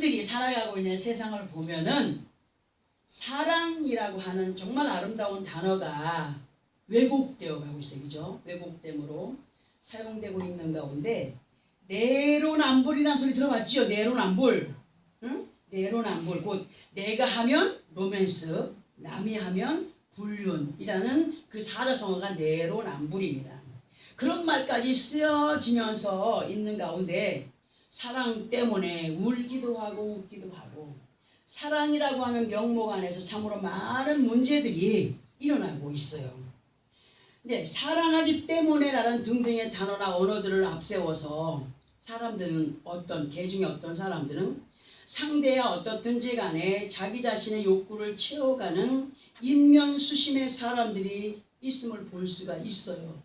사람들이 살아가고 있는 세상을 보면은 사랑이라고 하는 정말 아름다운 단어가 왜곡되어 가고 있어요. 그죠? 왜곡됨으로 사용되고 있는 가운데 내로남불이라는 소리 들어봤지요? 내로남불. 응? 내로남불. 곧 내가 하면 로맨스, 남이 하면 불륜이라는 그 사자성어가 내로남불입니다. 그런 말까지 쓰여지면서 있는 가운데 사랑 때문에 울기도 하고 웃기도 하고 사랑이라고 하는 명목 안에서 참으로 많은 문제들이 일어나고 있어요. 근데 사랑하기 때문에라는 등등의 단어나 언어들을 앞세워서 사람들은 개 중에 어떤 사람들은 상대야 어떻든지 간에 자기 자신의 욕구를 채워가는 인면수심의 사람들이 있음을 볼 수가 있어요.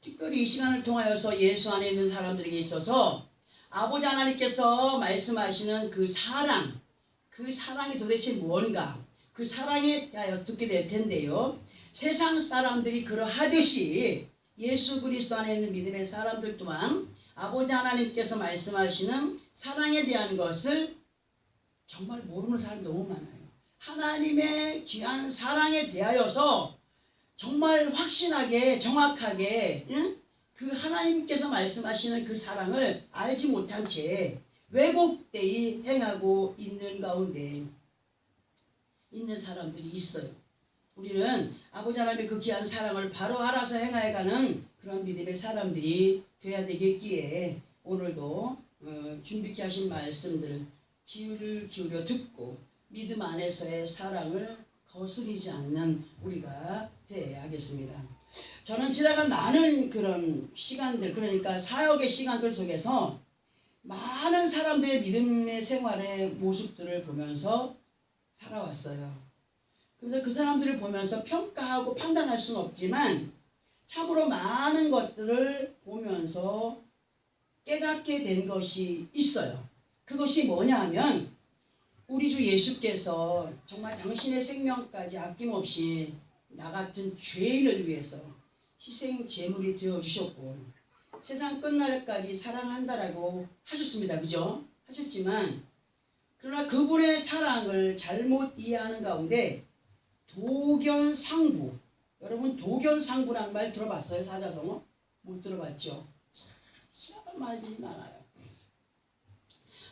특별히 이 시간을 통하여서 예수 안에 있는 사람들에게 있어서 아버지 하나님께서 말씀하시는 그 사랑이 도대체 뭔가 그 사랑에 대하여 듣게 될 텐데요. 세상 사람들이 그러하듯이 예수 그리스도 안에 있는 믿음의 사람들 또한 아버지 하나님께서 말씀하시는 사랑에 대한 것을 정말 모르는 사람이 너무 많아요. 하나님의 귀한 사랑에 대하여서 정말 확신하게 정확하게 그 하나님께서 말씀하시는 그 사랑을 알지 못한 채 왜곡되이 행하고 있는 가운데 있는 사람들이 있어요. 우리는 아버지 하나님의 그 귀한 사랑을 바로 알아서 행하여가는 그런 믿음의 사람들이 되어야 되겠기에 오늘도 준비케 하신 말씀들 귀를 기울여 듣고 믿음 안에서의 사랑을 거스르지 않는 우리가 되어야겠습니다. 저는 지나간 많은 그런 시간들, 그러니까 사역의 시간들 속에서 많은 사람들의 믿음의 생활의 모습들을 보면서 살아왔어요. 그래서 그 사람들을 보면서 평가하고 판단할 수는 없지만 참으로 많은 것들을 보면서 깨닫게 된 것이 있어요. 그것이 뭐냐 하면 우리 주 예수께서 정말 당신의 생명까지 아낌없이 나 같은 죄인을 위해서 희생 제물이 되어주셨고 세상 끝날까지 사랑한다라고 하셨습니다. 그죠? 하셨지만 그러나 그분의 사랑을 잘못 이해하는 가운데 도견상부, 여러분 도견상부라는 말 들어봤어요? 사자성어? 못 들어봤죠? 참 희한한 말들이 많아요.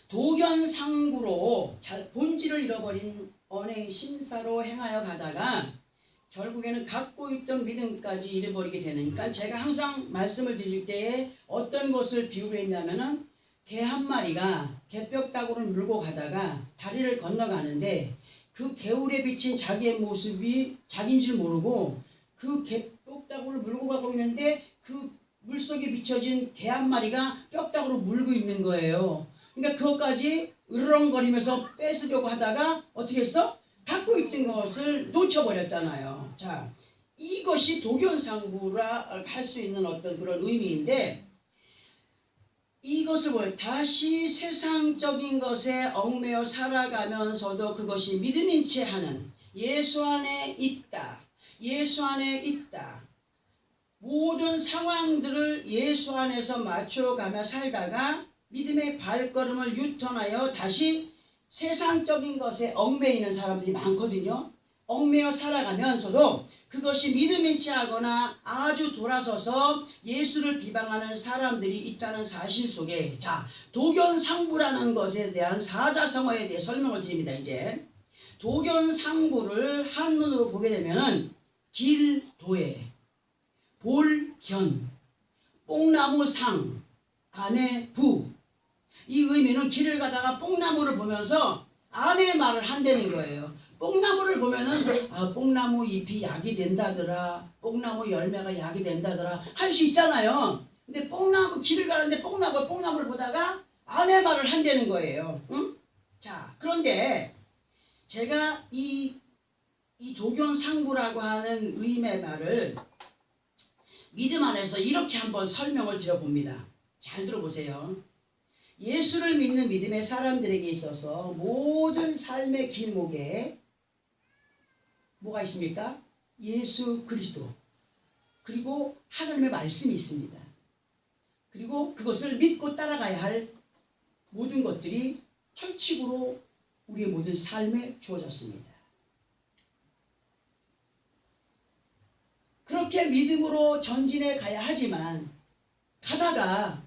도견상부로 본질을 잃어버린 언행 심사로 행하여 가다가 결국에는 갖고 있던 믿음까지 잃어버리게 되니까 제가 항상 말씀을 드릴 때에 어떤 것을 비유로 했냐면은 개 한 마리가 개뼈다구를 물고 가다가 다리를 건너가는데 그 개울에 비친 자기의 모습이 자기인 줄 모르고 그 개뼈다구를 물고 가고 있는데 그 물속에 비춰진 개 한 마리가 뼈다구로 물고 있는 거예요. 그러니까 그것까지 으르렁거리면서 뺏으려고 하다가 어떻게 했어? 갖고 있던 것을 놓쳐버렸잖아요. 자, 이것이 도견상부라 할 수 있는 어떤 그런 의미인데 이것을 보여 다시 세상적인 것에 얽매여 살아가면서도 그것이 믿음인 채 하는 예수 안에 있다. 예수 안에 있다. 모든 상황들을 예수 안에서 맞춰가며 살다가 믿음의 발걸음을 유턴하여 다시 세상적인 것에 얽매이는 사람들이 많거든요. 얽매여 살아가면서도 그것이 믿음인 채 하거나 아주 돌아서서 예수를 비방하는 사람들이 있다는 사실 속에 자 도견상부라는 것에 대한 사자성어에 대해 설명을 드립니다. 이제 도견상부를 한문으로 보게 되면은 길도에 볼견 뽕나무상 안에 부 이 의미는 길을 가다가 뽕나무를 보면서 아내의 말을 한다는 거예요. 뽕나무를 보면은 뽕나무 잎이 약이 된다더라. 뽕나무 열매가 약이 된다더라. 할 수 있잖아요. 근데 길을 가는데 뽕나무를 보다가 아내의 말을 한다는 거예요. 응? 자, 그런데 제가 이 도견상부라고 하는 의미의 말을 믿음 안에서 이렇게 한번 설명을 드려봅니다. 잘 들어보세요. 예수를 믿는 믿음의 사람들에게 있어서 모든 삶의 길목에 뭐가 있습니까? 예수 그리스도 그리고 하나님의 말씀이 있습니다. 그리고 그것을 믿고 따라가야 할 모든 것들이 철칙으로 우리의 모든 삶에 주어졌습니다. 그렇게 믿음으로 전진해 가야 하지만 가다가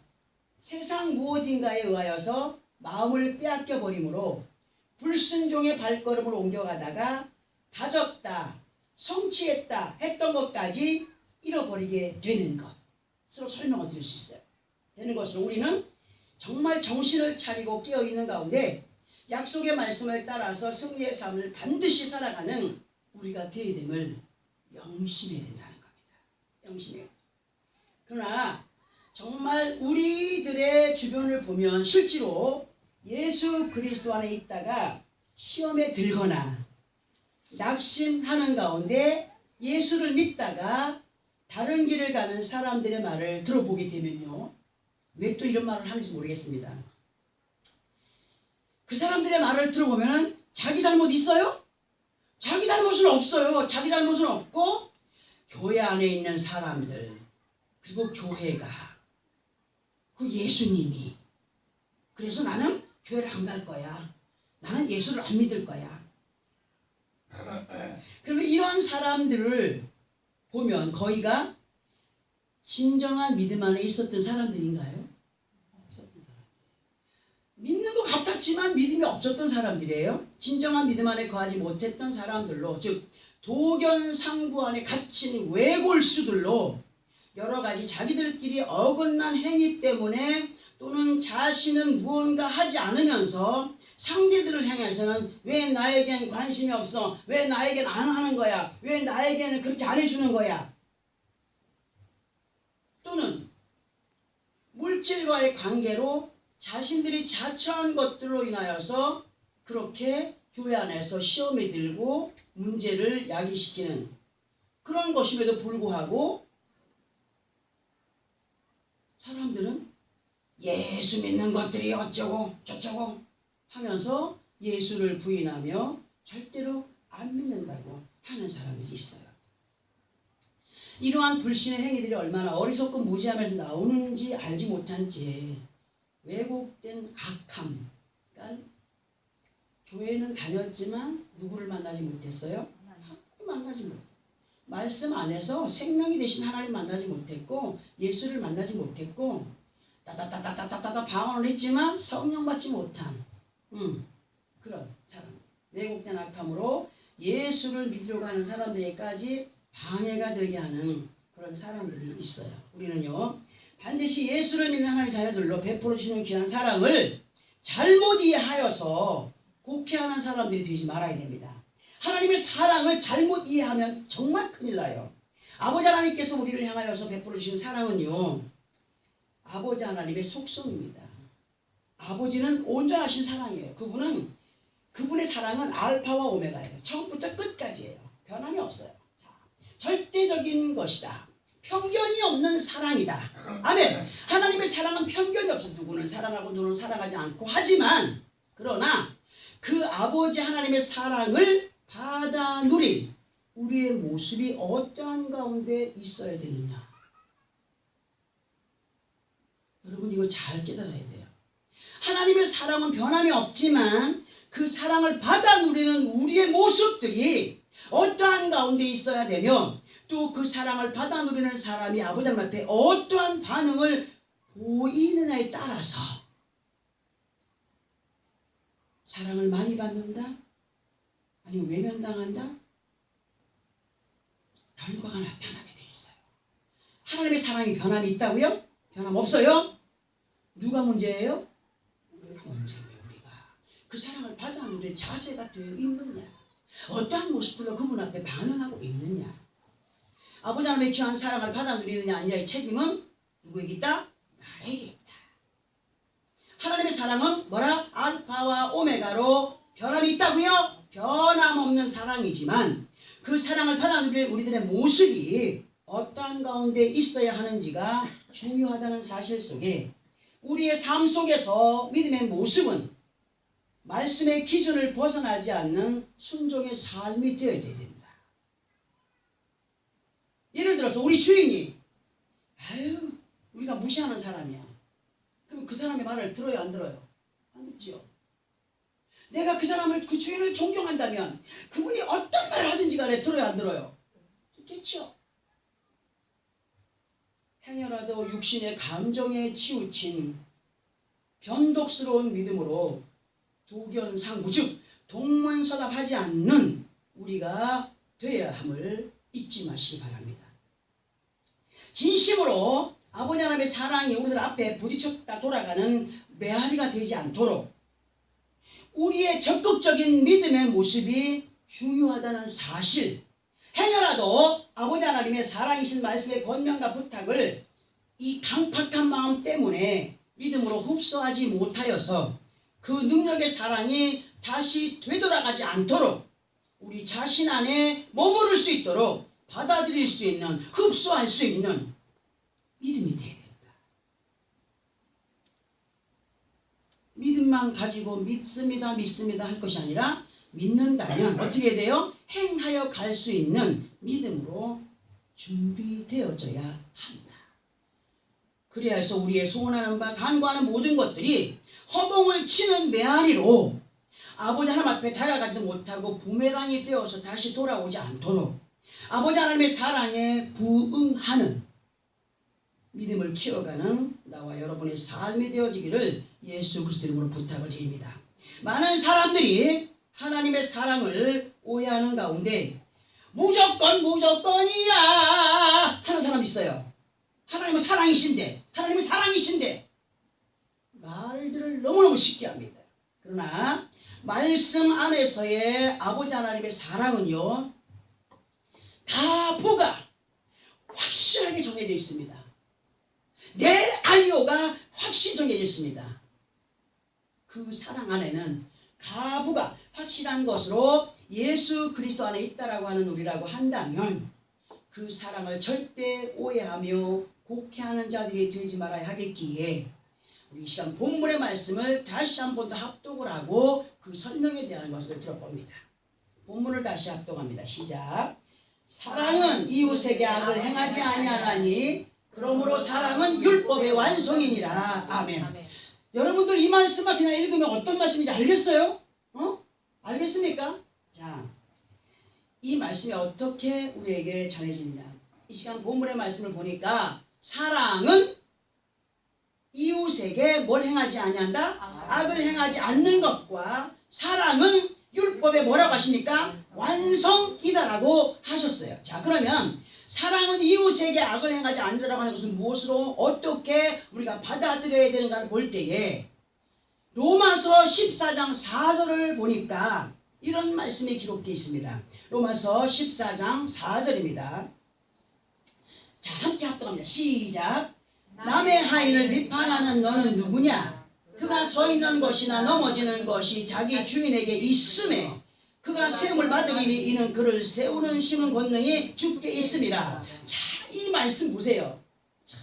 세상 무엇인가에 의하여서 마음을 빼앗겨 버림으로 불순종의 발걸음을 옮겨가다가 가졌다, 성취했다 했던 것까지 잃어버리게 되는 것으로 설명을 드릴 수 있어요. 되는 것으로 우리는 정말 정신을 차리고 깨어있는 가운데 약속의 말씀을 따라서 승리의 삶을 반드시 살아가는 우리가 되어야 됨을 명심해야 된다는 겁니다. 명심해요. 그러나 정말 우리들의 주변을 보면 실제로 예수 그리스도 안에 있다가 시험에 들거나 낙심하는 가운데 예수를 믿다가 다른 길을 가는 사람들의 말을 들어보게 되면요. 왜 또 이런 말을 하는지 모르겠습니다. 그 사람들의 말을 들어보면 자기 잘못 있어요? 자기 잘못은 없어요. 자기 잘못은 없고 교회 안에 있는 사람들 그리고 교회가 그 예수님이 그래서 나는 교회를 안 갈 거야. 나는 예수를 안 믿을 거야. 그러면 이런 사람들을 보면 거의가 진정한 믿음 안에 있었던 사람들인가요? 없었던 사람. 믿는 것 같았지만 믿음이 없었던 사람들이에요. 진정한 믿음 안에 거하지 못했던 사람들로, 즉 도견상부 안에 갇힌 외골수들로 여러 가지 자기들끼리 어긋난 행위 때문에 또는 자신은 무언가 하지 않으면서 상대들을 향해서는 왜 나에겐 관심이 없어? 왜 나에겐 안 하는 거야? 왜 나에게는 그렇게 안 해주는 거야? 또는 물질과의 관계로 자신들이 자처한 것들로 인하여서 그렇게 교회 안에서 시험에 들고 문제를 야기시키는 그런 것임에도 불구하고 사람들은 예수 믿는 것들이 어쩌고 저쩌고 하면서 예수를 부인하며 절대로 안 믿는다고 하는 사람들이 있어요. 이러한 불신의 행위들이 얼마나 어리석고 무지하면서 나오는지 알지 못한 채 왜곡된 악함. 그러니까 교회는 다녔지만 누구를 만나지 못했어요? 하나님 만나지 못했어요. 말씀 안에서 생명이 되신 하나님 만나지 못했고 예수를 만나지 못했고 따다따다따다따다 방언을 했지만 성령 받지 못한 그런 사람. 왜곡된 악함으로 예수를 믿으려고 하는 사람들에게까지 방해가 되게 하는 그런 사람들이 있어요. 우리는요 반드시 예수를 믿는 하나님의 자녀들로 베풀어 주시는 귀한 사랑을 잘못 이해하여서 곡해하는 사람들이 되지 말아야 됩니다. 하나님의 사랑을 잘못 이해하면 정말 큰일 나요. 아버지 하나님께서 우리를 향하여서 베풀어 주신 사랑은요 아버지 하나님의 속성입니다. 아버지는 온전하신 사랑이에요. 그분의 사랑은 알파와 오메가예요. 처음부터 끝까지예요. 변함이 없어요. 자, 절대적인 것이다. 편견이 없는 사랑이다. 아멘. 하나님의 사랑은 편견이 없어요. 누구는 사랑하고 누구는 사랑하지 않고 하지만 그러나 그 아버지 하나님의 사랑을 받아 누린 우리의 모습이 어떠한 가운데 있어야 되느냐. 여러분 이거 잘 깨달아야 돼요. 하나님의 사랑은 변함이 없지만 그 사랑을 받아 누리는 우리의 모습들이 어떠한 가운데 있어야 되며 또 그 사랑을 받아 누리는 사람이 아버지 하나님 앞에 어떠한 반응을 보이느냐에 따라서 사랑을 많이 받는다? 아니면 외면당한다? 결과가 나타나게 돼 있어요. 하나님의 사랑이 변함이 있다고요? 변함 없어요? 누가 문제예요? 우리가 문제예요. 우리가 그 사랑을 받아 누릴 자세가 되어 있느냐, 어떠한 모습들로 그분 앞에 반응하고 있느냐. 아버지 하나님의 귀한 사랑을 받아 누리느냐 아니냐의 책임은 누구에게 있다? 나에게 있다. 하나님의 사랑은 뭐라? 알파와 오메가로 변함이 있다고요? 변함없는 사랑이지만 그 사랑을 받아 누릴 우리들의 모습이 어떠한 가운데 있어야 하는지가 중요하다는 사실 속에 우리의 삶 속에서 믿음의 모습은 말씀의 기준을 벗어나지 않는 순종의 삶이 되어져야 된다. 예를 들어서 우리 주인이 우리가 무시하는 사람이야. 그럼 그 사람의 말을 들어요 안 들어요? 안 듣지요. 내가 그 사람을, 그 주인을 존경한다면 그분이 어떤 말을 하든지 간에 들어야 안 들어요? 듣겠죠. 행여라도 육신의 감정에 치우친 변덕스러운 믿음으로 도견상부, 즉 동문서답하지 않는 우리가 되어야 함을 잊지 마시기 바랍니다. 진심으로 아버지 하나님의 사랑이 우리들 앞에 부딪혔다 돌아가는 메아리가 되지 않도록 우리의 적극적인 믿음의 모습이 중요하다는 사실, 행여라도 아버지 하나님의 사랑이신 말씀의 권면과 부탁을 이 강팍한 마음 때문에 믿음으로 흡수하지 못하여서 그 능력의 사랑이 다시 되돌아가지 않도록 우리 자신 안에 머무를 수 있도록 받아들일 수 있는, 흡수할 수 있는 믿음이 되어야 된다. 믿음만 가지고 믿습니다 할 것이 아니라 믿는다면 어떻게 돼요? 행하여 갈 수 있는 믿음으로 준비되어져야 합니다. 그래야 해서 우리의 소원하는 바 간구하는 모든 것들이 허공을 치는 메아리로 아버지 하나님 앞에 다가가지도 못하고 부메랑이 되어서 다시 돌아오지 않도록 아버지 하나님의 사랑에 부응하는 믿음을 키워가는 나와 여러분의 삶이 되어지기를 예수 그리스도 이름으로 부탁을 드립니다. 많은 사람들이 하나님의 사랑을 오해하는 가운데 무조건이야 하는 사람이 있어요. 하나님은 사랑이신데 말들을 너무너무 쉽게 합니다. 그러나 말씀 안에서의 아버지 하나님의 사랑은요, 가부가 확실하게 정해져 있습니다. 내 아이오가 확실히 정해져 있습니다. 그 사랑 안에는 가부가 확실한 것으로 예수 그리스도 안에 있다라고 하는 우리라고 한다면 그 사랑을 절대 오해하며 곡해하는 자들이 되지 말아야 하겠기에 우리 이 시간 본문의 말씀을 다시 한 번 더 합독을 하고 그 설명에 대한 것을 들어봅니다. 본문을 다시 합독합니다. 시작. 사랑은 이웃에게 악을 행하지 아니하나니 그러므로 사랑은 율법의 완성이니라. 아멘. 여러분들 이 말씀만 그냥 읽으면 어떤 말씀인지 알겠어요? 알겠습니까? 자, 이 말씀이 어떻게 우리에게 전해지느냐. 이 시간 본문의 말씀을 보니까 사랑은 이웃에게 뭘 행하지 아니한다? 악을 행하지 않는 것과 사랑은 율법에 뭐라고 하십니까? 완성이다라고 하셨어요. 자, 그러면 사랑은 이웃에게 악을 행하지 않는다라고 하는 것은 무엇으로 어떻게 우리가 받아들여야 되는가를 볼 때에 로마서 14장 4절을 보니까 이런 말씀이 기록되어 있습니다. 로마서 14장 4절입니다. 자, 함께 합독합니다. 시작. 남의 하인을 비판하는 너는 누구냐? 그가 서 있는 것이나 넘어지는 것이 자기 주인에게 있음에 그가 세움을 받으리니 이는 그를 세우는 심은 권능이 주께 있음이라. 자, 이 말씀 보세요. 자,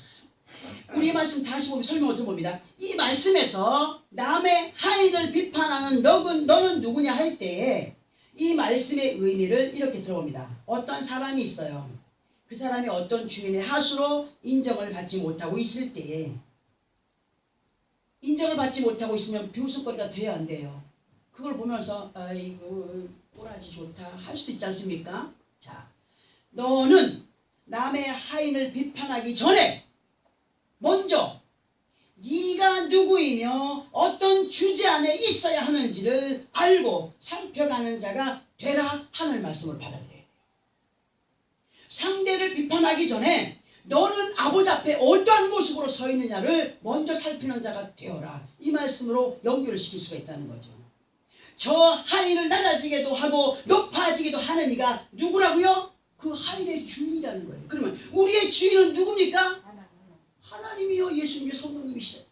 우리 이 말씀 다시 보면 설명을 들어봅니다. 이 말씀에서 남의 하인을 비판하는 너는 누구냐 할 때에 이 말씀의 의미를 이렇게 들어봅니다. 어떤 사람이 있어요. 그 사람이 어떤 주인의 하수로 인정을 받지 못하고 있을 때에 인정을 받지 못하고 있으면 비웃음거리가 돼야 안 돼요. 그걸 보면서 아이고 꼬라지 좋다 할 수도 있지 않습니까? 자, 너는 남의 하인을 비판하기 전에 먼저 네가 누구이며 어떤 주제 안에 있어야 하는지를 알고 살펴가는 자가 되라 하는 말씀을 받아들여야 돼요. 상대를 비판하기 전에 너는 아버지 앞에 어떠한 모습으로 서 있느냐를 먼저 살피는 자가 되어라. 이 말씀으로 연결을 시킬 수가 있다는 거죠. 저 하인을 낮아지게도 하고 높아지기도 하는 이가 누구라고요? 그 하인의 주인이라는 거예요. 그러면 우리의 주인은 누굽니까? 하나님이요 예수님의 성령님이시죠.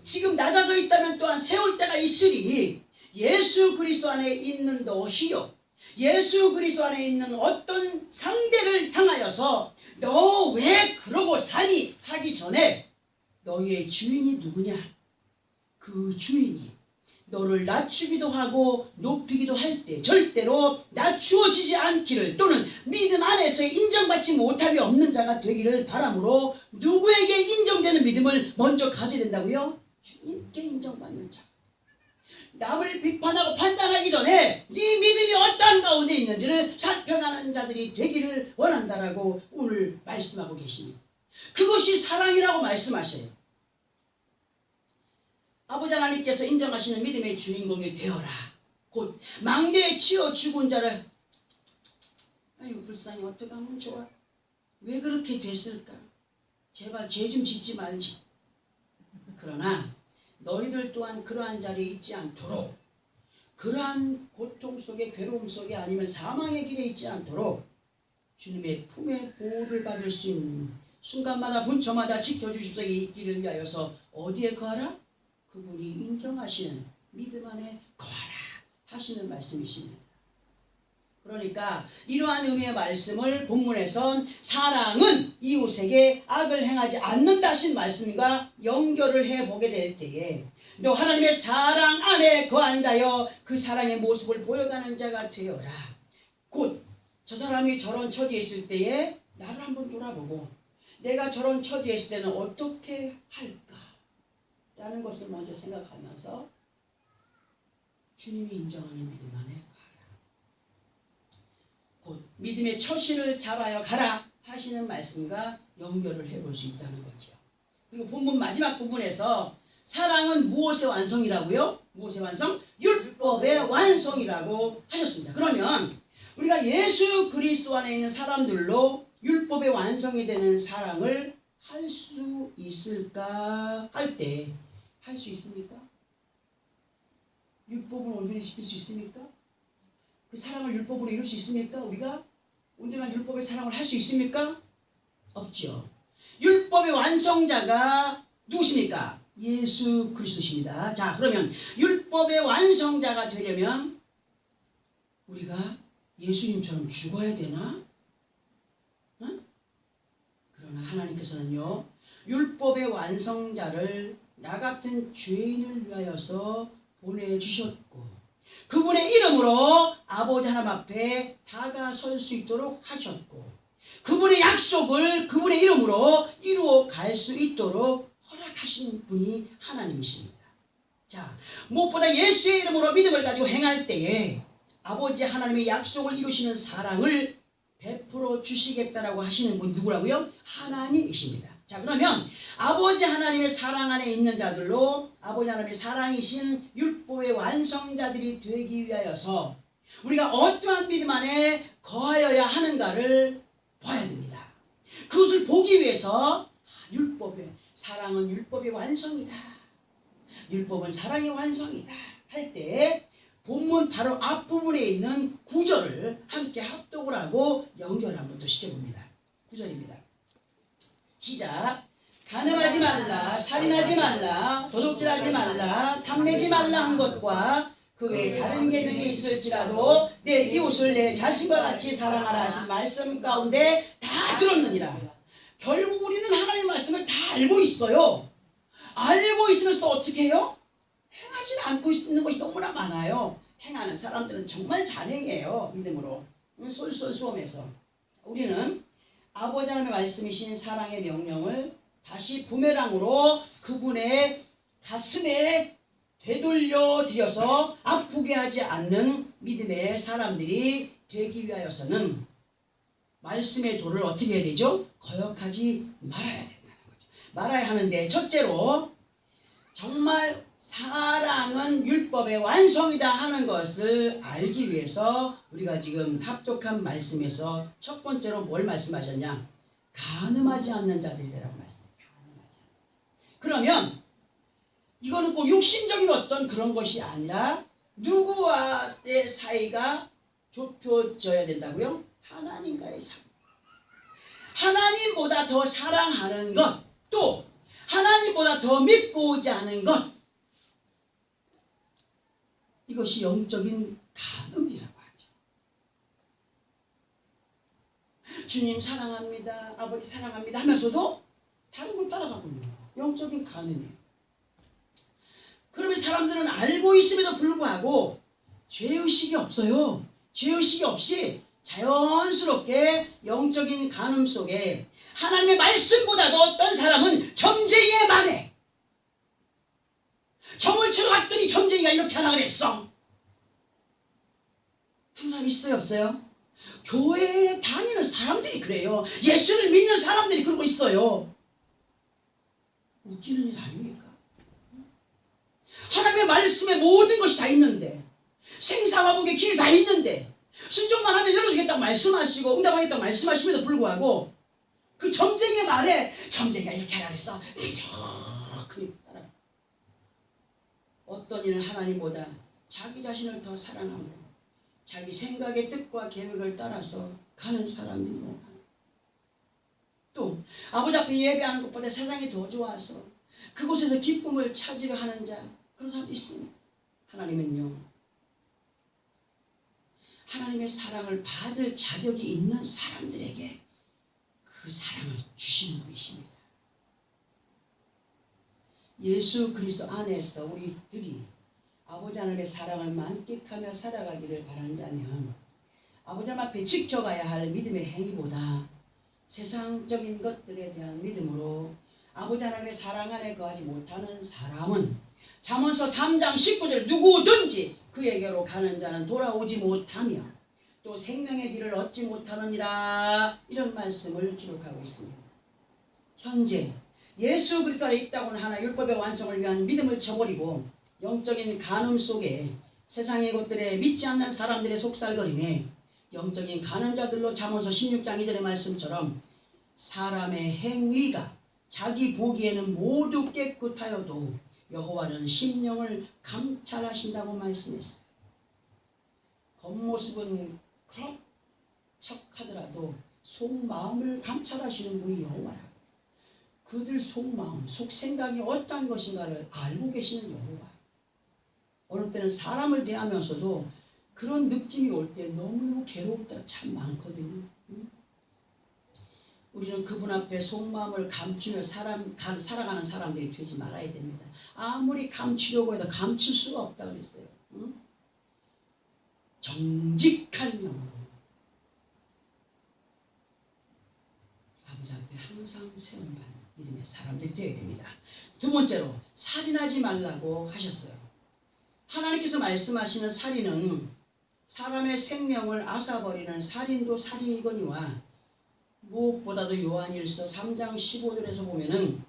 지금 낮아져 있다면 또한 세울 때가 있으니 예수 그리스도 안에 있는 너희요, 예수 그리스도 안에 있는 어떤 상대를 향하여서 너 왜 그러고 사니 하기 전에 너희의 주인이 누구냐? 그 주인이 너를 낮추기도 하고 높이기도 할 때 절대로 낮추어지지 않기를, 또는 믿음 안에서 인정받지 못함이 없는 자가 되기를 바라므로 누구에게 인정되는 믿음을 먼저 가져야 된다고요? 주님께 인정받는 자. 남을 비판하고 판단하기 전에 네 믿음이 어떠한 가운데 있는지를 살펴가는 자들이 되기를 원한다라고 오늘 말씀하고 계십니다. 그것이 사랑이라고 말씀하셔요. 아버지 하나님께서 인정하시는 믿음의 주인공이 되어라. 곧 망대에 치여 죽은 자를 아유 불쌍히 어떻게 하면 좋아. 왜 그렇게 됐을까. 제발 죄 좀 짓지 말지. 그러나 너희들 또한 그러한 자리에 있지 않도록, 그러한 고통 속에, 괴로움 속에, 아니면 사망의 길에 있지 않도록 주님의 품에 보호를 받을 수 있는 순간마다 분초마다 지켜주실 수 있기를 위하여서 어디에 거하라? 그분이 인정하시는 믿음 안에 거하라 하시는 말씀이십니다. 그러니까 이러한 의미의 말씀을 본문에선 사랑은 이웃에게 악을 행하지 않는다 하신 말씀과 연결을 해보게 될 때에 너 하나님의 사랑 안에 거한 자여 그 사랑의 모습을 보여가는 자가 되어라. 곧 저 사람이 저런 처지에 있을 때에 나를 한번 돌아보고 내가 저런 처지에 있을 때는 어떻게 할까? 라는 것을 먼저 생각하면서 주님이 인정하는 믿음 안에 곧 믿음의 처신을 잡아야 가라 하시는 말씀과 연결을 해볼 수 있다는 거죠. 그리고 본문 마지막 부분에서 사랑은 무엇의 완성이라고요? 무엇의 완성? 율법의 완성이라고 하셨습니다. 그러면 우리가 예수 그리스도 안에 있는 사람들로 율법의 완성이 되는 사랑을 할 수 있을까? 할 때 할 수 있습니까? 율법을 온전히 지킬 수 있습니까? 그 사랑을 율법으로 이룰 수 있습니까? 우리가 온전한 율법의 사랑을 할 수 있습니까? 없죠. 율법의 완성자가 누구십니까? 예수 그리스도십니다. 자, 그러면 율법의 완성자가 되려면 우리가 예수님처럼 죽어야 되나? 응? 그러나 하나님께서는요, 율법의 완성자를 나 같은 죄인을 위하여서 보내주셨고 그분의 이름으로 아버지 하나님 앞에 다가설 수 있도록 하셨고 그분의 약속을 그분의 이름으로 이루어 갈 수 있도록 허락하시는 분이 하나님이십니다. 자, 무엇보다 예수의 이름으로 믿음을 가지고 행할 때에 아버지 하나님의 약속을 이루시는 사랑을 베풀어 주시겠다라고 하시는 분이 누구라고요? 하나님이십니다. 자, 그러면 아버지 하나님의 사랑 안에 있는 자들로 아버지 하나님의 사랑이신 율법의 완성자들이 되기 위하여서 우리가 어떠한 믿음 안에 거하여야 하는가를 봐야 됩니다. 그것을 보기 위해서 율법의 사랑은 율법의 완성이다. 율법은 사랑의 완성이다. 할 때 본문 바로 앞부분에 있는 구절을 함께 합독을 하고 연결 한번 또 시켜봅니다. 구절입니다. 시작. 간음하지 말라, 살인하지 말라, 도둑질하지 말라, 탐내지 말라 한 것과 그 외에 다른 계명이 있을지라도 내 이웃을 내 자신과 같이 사랑하라 하신 말씀 가운데 다 들었느니라. 결국 우리는 하나님의 말씀을 다 알고 있어요. 알고 있으면서도 어떻게 해요? 행하지 않고 있는 것이 너무나 많아요. 행하는 사람들은 정말 잘 행해요. 믿음으로. 솔솔수험해서. 우리는 아버지 하나님의 말씀이신 사랑의 명령을 다시 부메랑으로 그분의 가슴에 되돌려 드려서 아프게 하지 않는 믿음의 사람들이 되기 위하여서는 말씀의 도를 어떻게 해야 되죠? 거역하지 말아야 된다는 거죠. 말아야 하는데 첫째로 정말 사랑은 율법의 완성이다 하는 것을 알기 위해서 우리가 지금 합독한 말씀에서 첫 번째로 뭘 말씀하셨냐? 간음하지 않는 자들이라고 말씀해요. 간음하지 않는 자. 그러면 이거는 꼭 육신적인 어떤 그런 것이 아니라 누구와의 사이가 좁혀져야 된다고요? 하나님과의 사이. 하나님보다 더 사랑하는 것, 또 하나님보다 더 믿고자 하는 것, 이것이 영적인 간음이라고 하죠. 주님 사랑합니다, 아버지 사랑합니다 하면서도 다른 걸 따라가고 있는 거예요. 영적인 간음이에요. 그러면 사람들은 알고 있음에도 불구하고 죄의식이 없어요. 죄의식이 없이 자연스럽게 영적인 간음 속에 하나님의 말씀보다도 어떤 사람은 점쟁이에 반해 점을 치러 갔더니 점쟁이가 이렇게 하라 그랬어. 항상 있어요, 없어요? 교회에 다니는 사람들이 그래요. 예수를 믿는 사람들이 그러고 있어요. 웃기는 일 아닙니까? 하나님의 말씀에 모든 것이 다 있는데, 생사화복의 길이 다 있는데, 순종만 하면 열어주겠다고 말씀하시고 응답하겠다고 말씀하심에도 불구하고 그 점쟁이의 말에 점쟁이가 이렇게 하라 그랬어. 그 따라. 어떤 이는 하나님보다 자기 자신을 더 사랑하고 자기 생각의 뜻과 계획을 따라서 가는 사람이고, 또 아버지 앞에 예배하는 것보다 세상이 더 좋아서 그곳에서 기쁨을 찾으려 하는 자, 그런 사람이 있습니다. 하나님은요, 하나님의 사랑을 받을 자격이 있는 사람들에게 그 사랑을 주시는 분이십니다. 예수 그리스도 안에서 우리들이 아버지 하나님의 사랑을 만끽하며 살아가기를 바란다면 아버지 하나님 앞에 지켜가야 할 믿음의 행위보다 세상적인 것들에 대한 믿음으로 아버지 하나님의 사랑 안에 거하지 못하는 사람은 잠언서 3장 19절 누구든지 그에게로 가는 자는 돌아오지 못하며 또 생명의 길을 얻지 못하느니라, 이런 말씀을 기록하고 있습니다. 현재 예수 그리스도 안에 있다고는 하나 율법의 완성을 위한 믿음을 저버리고 영적인 간음 속에 세상의 것들에 믿지 않는 사람들의 속살거림에 영적인 가난자들로 잠언서 16장 2절의 말씀처럼 사람의 행위가 자기 보기에는 모두 깨끗하여도 여호와는 심령을 감찰하신다고 말씀했어요. 겉모습은 그런 척하더라도 속마음을 감찰하시는 분이 여호와라고. 그들 속마음, 속생각이 어떤 것인가를 알고 계시는 여호와. 어느 때는 사람을 대하면서도 그런 느낌이 올 때 너무너무 괴롭다 참 많거든요. 우리는 그분 앞에 속마음을 감추며 살아가는 사람들이 되지 말아야 됩니다. 아무리 감추려고 해도 감출 수가 없다 그랬어요. 정직한 영으로 아버지 앞에 항상 세움받는 믿음의 사람들이 되어야 됩니다. 두 번째로 살인하지 말라고 하셨어요. 하나님께서 말씀하시는 살인은 사람의 생명을 앗아버리는 살인도 살인이거니와 무엇보다도 요한일서 3장 15절에서 보면은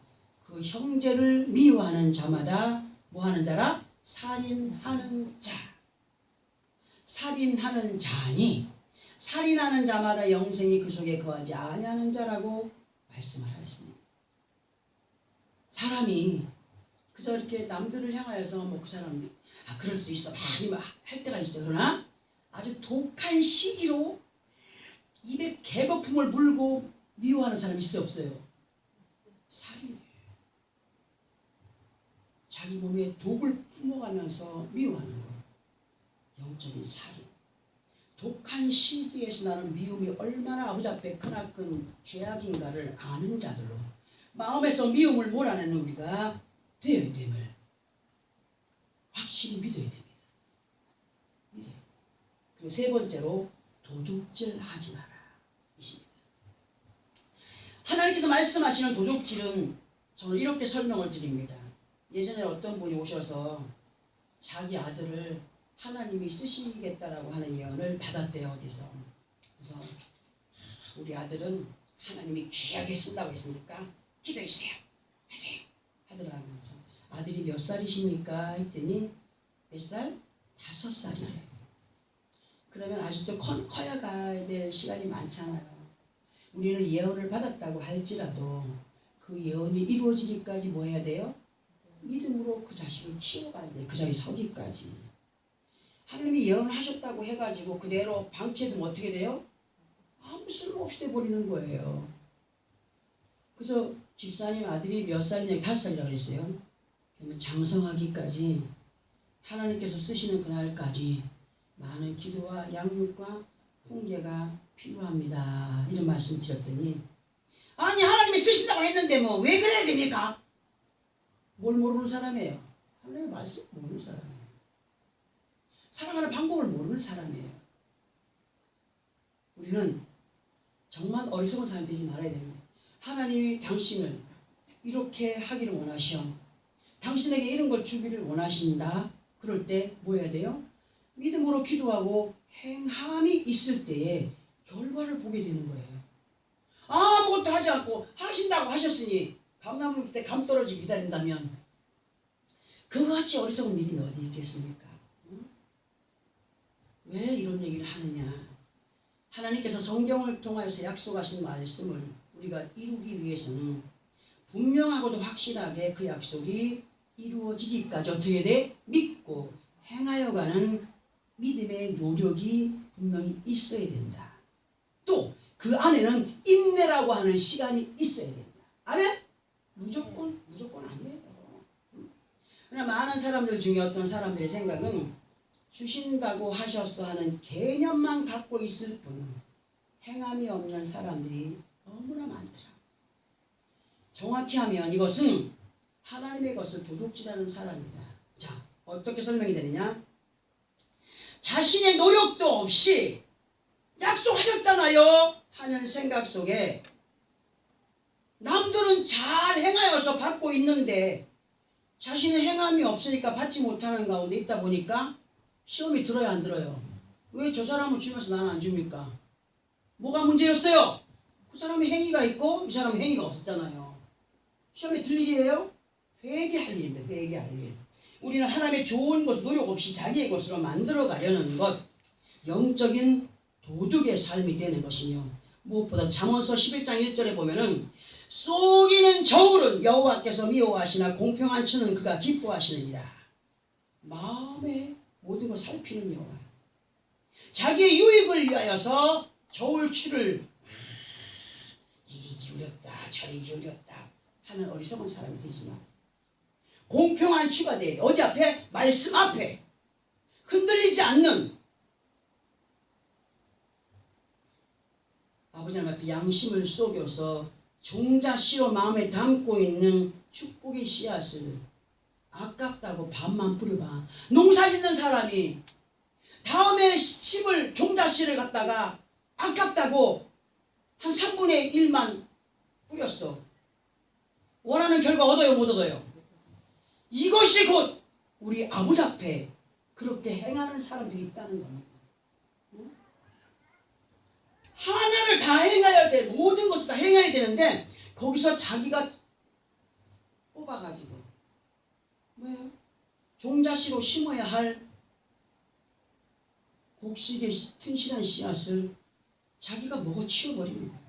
그 형제를 미워하는 자마다 뭐하는 자라? 살인하는 자. 살인하는 자니 살인하는 자마다 영생이 그 속에 거하지 아니하는 자라고 말씀을 하셨습니다. 사람이 그저 이렇게 남들을 향하여서 뭐 그 사람 그럴 수 있어 아니면 할 때가 있어요. 그러나 아주 독한 시기로 입에 개거품을 물고 미워하는 사람이 있어요, 없어요? 살인이에요. 자기 몸에 독을 품어가면서 미워하는 것, 영적인 살인. 독한 시기에서 나는 미움이 얼마나 아버지 앞에 크나큰 죄악인가를 아는 자들로 마음에서 미움을 몰아내는 우리가 되어야 됨을 확실히 믿어야 됩니다. 믿어요. 그리고 세 번째로 도둑질 하지 마라. 이십니다. 하나님께서 말씀하시는 도둑질은 저는 이렇게 설명을 드립니다. 예전에 어떤 분이 오셔서 자기 아들을 하나님이 쓰시겠다라고 하는 예언을 받았대요. 어디서. 그래서 우리 아들은 하나님이 귀하게 쓴다고 했으니까 기도해 주세요. 하세요. 하더라고요. 아들이 몇 살이십니까? 했더니 몇 살? 5살이래요. 그러면 아직도 커야 가야 될 시간이 많잖아요. 우리는 예언을 받았다고 할지라도 그 예언이 이루어지기까지 뭐 해야 돼요? 믿음으로 그 자식을 키워가야 돼요. 그 자리 서기까지. 하나님이 예언을 하셨다고 해가지고 그대로 방치해두면 어떻게 돼요? 아무 쓸모없이 돼버리는 거예요. 그래서 집사님 아들이 몇 살이냐? 5살이라고 그랬어요. 그러면 장성하기까지 하나님께서 쓰시는 그날까지 많은 기도와 양육과 훈계가 필요합니다. 이런 말씀 드렸더니 아니 하나님이 쓰신다고 했는데 뭐 왜 그래야 됩니까? 뭘 모르는 사람이에요. 하나님의 말씀 모르는 사람이에요. 살아가는 방법을 모르는 사람이에요. 우리는 정말 어리석은 사람이 되지 말아야 됩니다. 하나님이 당신을 이렇게 하기를 원하시오. 당신에게 이런 걸 주기를 원하신다. 그럴 때 뭐 해야 돼요? 믿음으로 기도하고 행함이 있을 때에 결과를 보게 되는 거예요. 아무것도 하지 않고 하신다고 하셨으니 감나무 밑에 감 떨어지기 기다린다면 그와 같이 어리석은 믿음이 어디 있겠습니까? 응? 왜 이런 얘기를 하느냐? 하나님께서 성경을 통해서 약속하신 말씀을 우리가 이루기 위해서는 분명하고도 확실하게 그 약속이 이루어지기까지 어떻게 돼? 믿고 행하여가는 믿음의 노력이 분명히 있어야 된다. 또 그 안에는 인내라고 하는 시간이 있어야 된다. 아멘? 무조건 아니에요. 그러나 많은 사람들 중에 어떤 사람들의 생각은 주신다고 하셨어 하는 개념만 갖고 있을 뿐 행함이 없는 사람들이 너무나 많더라. 정확히 하면 이것은 하나님의 것을 도둑질하는 사람이다. 자, 어떻게 설명이 되느냐? 자신의 노력도 없이 약속하셨잖아요 하는 생각 속에 남들은 잘 행하여서 받고 있는데 자신은 행함이 없으니까 받지 못하는 가운데 있다 보니까 시험이 들어야 안 들어요? 왜 저 사람은 주면서 나는 안 줍니까? 뭐가 문제였어요? 그 사람이 행위가 있고 이 사람은 행위가 없었잖아요. 시험에 들 일이에요? 회개할 일인데 회개할 일. 우리는 하나님의 좋은 것을 노력 없이 자기의 것으로 만들어가려는 것, 영적인 도둑의 삶이 되는 것이며 무엇보다 잠언서 11장 1절에 보면은 속이는 저울은 여호와께서 미워하시나 공평한 추는 그가 기뻐하시느니라. 마음에 모든 걸 살피는 여호와. 자기의 유익을 위하여서 저울추를 이리 기울였다 저리 기울였다 하는 어리석은 사람이 되지만 공평한 추가 돼. 어디 앞에? 말씀 앞에 흔들리지 않는 아버지 하나님 앞에 양심을 속여서 종자씨로 마음에 담고 있는 축복의 씨앗을 아깝다고 반만 뿌려봐. 농사 짓는 사람이 다음에 씨를 종자씨를 갖다가 아깝다고 한 3분의 1만 뿌렸어. 원하는 결과 얻어요 못 얻어요? 이것이 곧 우리 아버지 앞에 그렇게 행하는 사람들이 있다는 겁니다. 하나를 다 행해야 돼. 모든 것을 다 행해야 되는데 거기서 자기가 뽑아가지고 뭐예요? 종자씨로 심어야 할 곡식의 튼실한 씨앗을 자기가 먹어 치워버리는 거예요.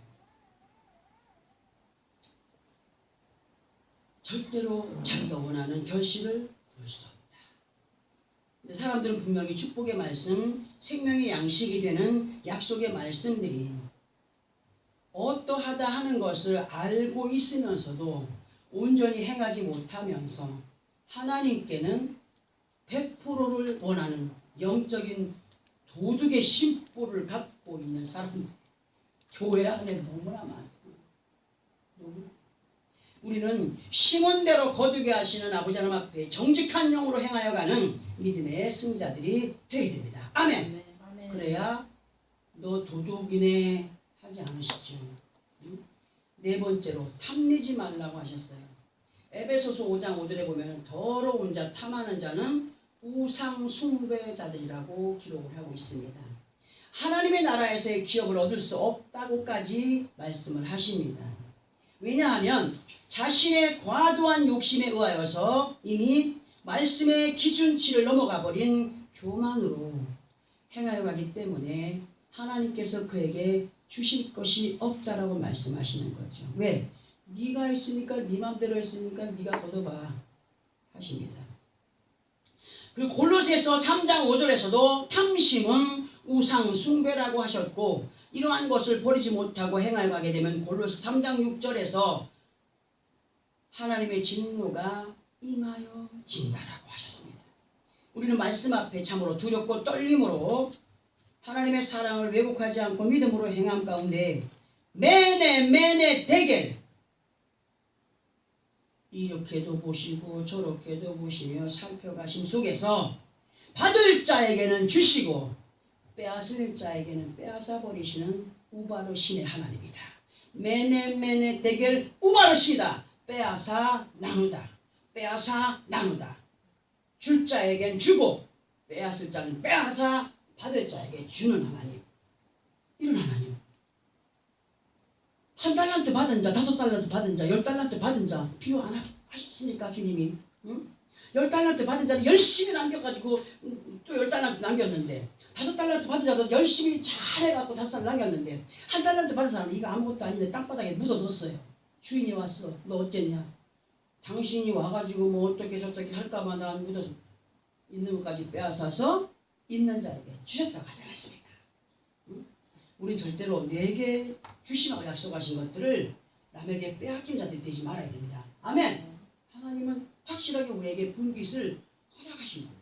절대로 자기가 원하는 결실을 볼 수 없다. 근데 사람들은 분명히 축복의 말씀, 생명의 양식이 되는 약속의 말씀들이 어떠하다 하는 것을 알고 있으면서도 온전히 행하지 못하면서 하나님께는 100%를 원하는 영적인 도둑의 심보를 갖고 있는 사람들 교회 안에 너무나 많다. 우리는 심은 대로 거두게 하시는 아버지 하나님 앞에 정직한 영으로 행하여 가는 믿음의 승자들이 되어야 됩니다. 아멘. 아멘. 그래야 너 도둑이네 하지 않으시죠. 네 번째로 탐내지 말라고 하셨어요. 에베소서 5장 5절에 보면 더러운 자 탐하는 자는 우상 숭배자들이라고 기록을 하고 있습니다. 하나님의 나라에서의 기업을 얻을 수 없다고까지 말씀을 하십니다. 왜냐하면 자신의 과도한 욕심에 의하여서 이미 말씀의 기준치를 넘어가 버린 교만으로 행하여 가기 때문에 하나님께서 그에게 주실 것이 없다라고 말씀하시는 거죠. 왜? 네가 했으니까 네 맘대로 했으니까 네가 걷어봐 하십니다. 그리고 골로새서 3장 5절에서도 탐심은 우상 숭배라고 하셨고 이러한 것을 버리지 못하고 행하여 가게 되면 골로새 3장 6절에서 하나님의 진노가 임하여 진다라고 하셨습니다. 우리는 말씀 앞에 참으로 두렵고 떨림으로 하나님의 사랑을 왜곡하지 않고 믿음으로 행함 가운데 매내 대결 이렇게도 보시고 저렇게도 보시며 살펴가심 속에서 받을 자에게는 주시고 빼앗을 자에게는 빼앗아 버리시는 우바르 신의 하나님이다. 매내 대결 우바르 신이다. 빼앗아 나누다. 빼앗아 나누다. 줄 자에겐 주고 빼앗을 자는 빼앗아 받을 자에게 주는 하나님. 이런 하나님. 한 달란트 받은 자, 5달란트 받은 자, 10달란트 받은 자 비교 안 하셨습니까 주님이? 응? 10달란트 받은 자는 열심히 남겨가지고 또 10달란트 남겼는데 5달란트 받은 자도 열심히 잘해갖고 5달란트 남겼는데 한 달란트 받은 사람은 이거 아무것도 아닌데 땅바닥에 묻어뒀어요. 주인이 왔어. 너 어쨌냐? 당신이 와가지고 뭐 어떻게 저떻게 할까봐 난 묻어 있는 것까지 빼앗아서 있는 자에게 주셨다고 하지 않았습니까? 응? 우리 절대로 내게 주시라고 약속하신 것들을 남에게 빼앗긴 자들이 되지 말아야 됩니다. 아멘. 하나님은 확실하게 우리에게 분깃을 허락하신 거예요.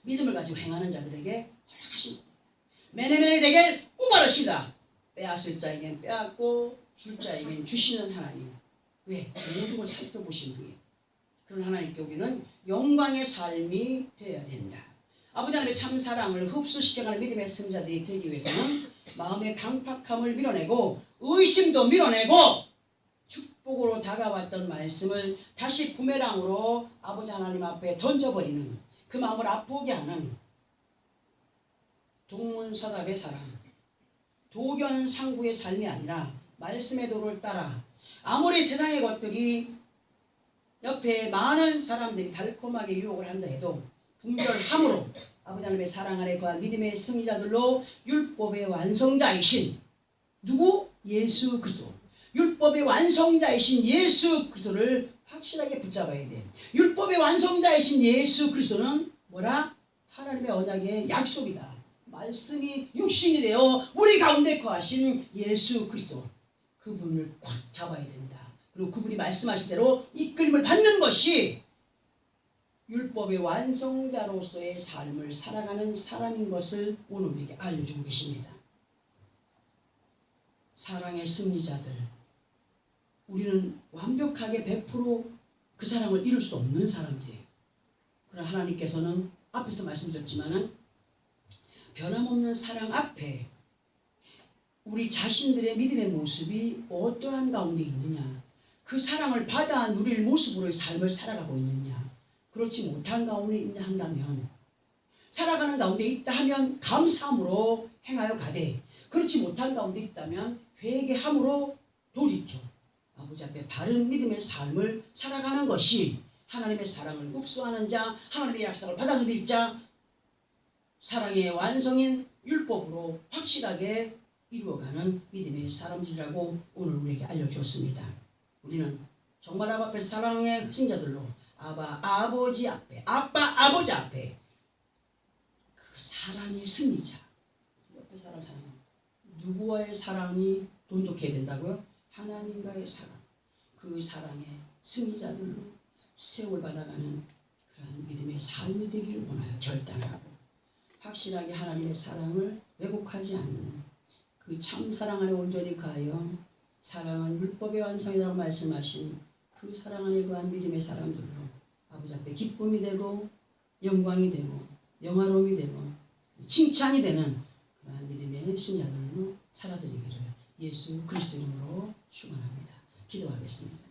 믿음을 가지고 행하는 자들에게 허락하신 거예요. 매네매네 되게 우마르시다. 빼앗을 자에겐 빼앗고 줄 자에겐 주시는 하나님. 왜? 모든 걸 살펴보신 분이에요. 그런 하나님께 우리는 영광의 삶이 되어야 된다. 아버지 하나님의 참 사랑을 흡수시켜가는 믿음의 승자들이 되기 위해서는 마음의 강팍함을 밀어내고 의심도 밀어내고 축복으로 다가왔던 말씀을 다시 부메랑으로 아버지 하나님 앞에 던져버리는 그 마음을 아프게 하는 동문서답의 사랑, 도견상구의 삶이 아니라 말씀의 도를 따라 아무리 세상의 것들이 옆에 많은 사람들이 달콤하게 유혹을 한다 해도 분별함으로 아버지 하나님의 사랑 안에 거한 믿음의 승리자들로 율법의 완성자이신 누구? 예수 그리스도. 율법의 완성자이신 예수 그리스도를 확실하게 붙잡아야 돼. 율법의 완성자이신 예수 그리스도는 뭐라? 하나님의 언약의 약속이다. 말씀이 육신이 되어 우리 가운데 거하신 예수 그리스도. 그분을 꽉 잡아야 된다. 그리고 그분이 말씀하신 대로 이끌림을 받는 것이 율법의 완성자로서의 삶을 살아가는 사람인 것을 오늘 우리에게 알려주고 계십니다. 사랑의 승리자들, 우리는 완벽하게 100% 그 사랑을 이룰 수 없는 사람들이에요. 그러나 하나님께서는 앞에서 말씀드렸지만은 변함없는 사랑 앞에 우리 자신들의 믿음의 모습이 어떠한 가운데 있느냐, 그 사랑을 받아 누릴 모습으로의 삶을 살아가고 있느냐, 그렇지 못한 가운데 있냐 한다면, 살아가는 가운데 있다 하면 감사함으로 행하여 가되, 그렇지 못한 가운데 있다면 회개함으로 돌이켜 아버지 앞에 바른 믿음의 삶을 살아가는 것이 하나님의 사랑을 흡수하는 자, 하나님의 약속을 받아 누릴 자, 사랑의 완성인 율법으로 확실하게 이루어가는 믿음의 사람들이라고 오늘 우리에게 알려주었습니다. 우리는 정말 아빠 앞에 사랑의 흑신자들로 아버지 앞에, 아버지 앞에 그 사랑의 승리자, 옆에 사람 누구와의 사랑이 돈독해야 된다고요? 하나님과의 사랑, 그 사랑의 승리자들로 세월 받아가는 그런 믿음의 삶이 되기를 원하여 결단하고 확실하게 하나님의 사랑을 왜곡하지 않는 그 참 사랑 안에 온전히 가하여 사랑은 율법의 완성이라고 말씀하신 그 사랑 안에 거한 믿음의 사람들로 아버지 앞에 기쁨이 되고 영광이 되고 영화로움이 되고 칭찬이 되는 그러한 믿음의 신자들로 살아드리기를 예수 그리스도 이름으로 축원합니다. 기도하겠습니다.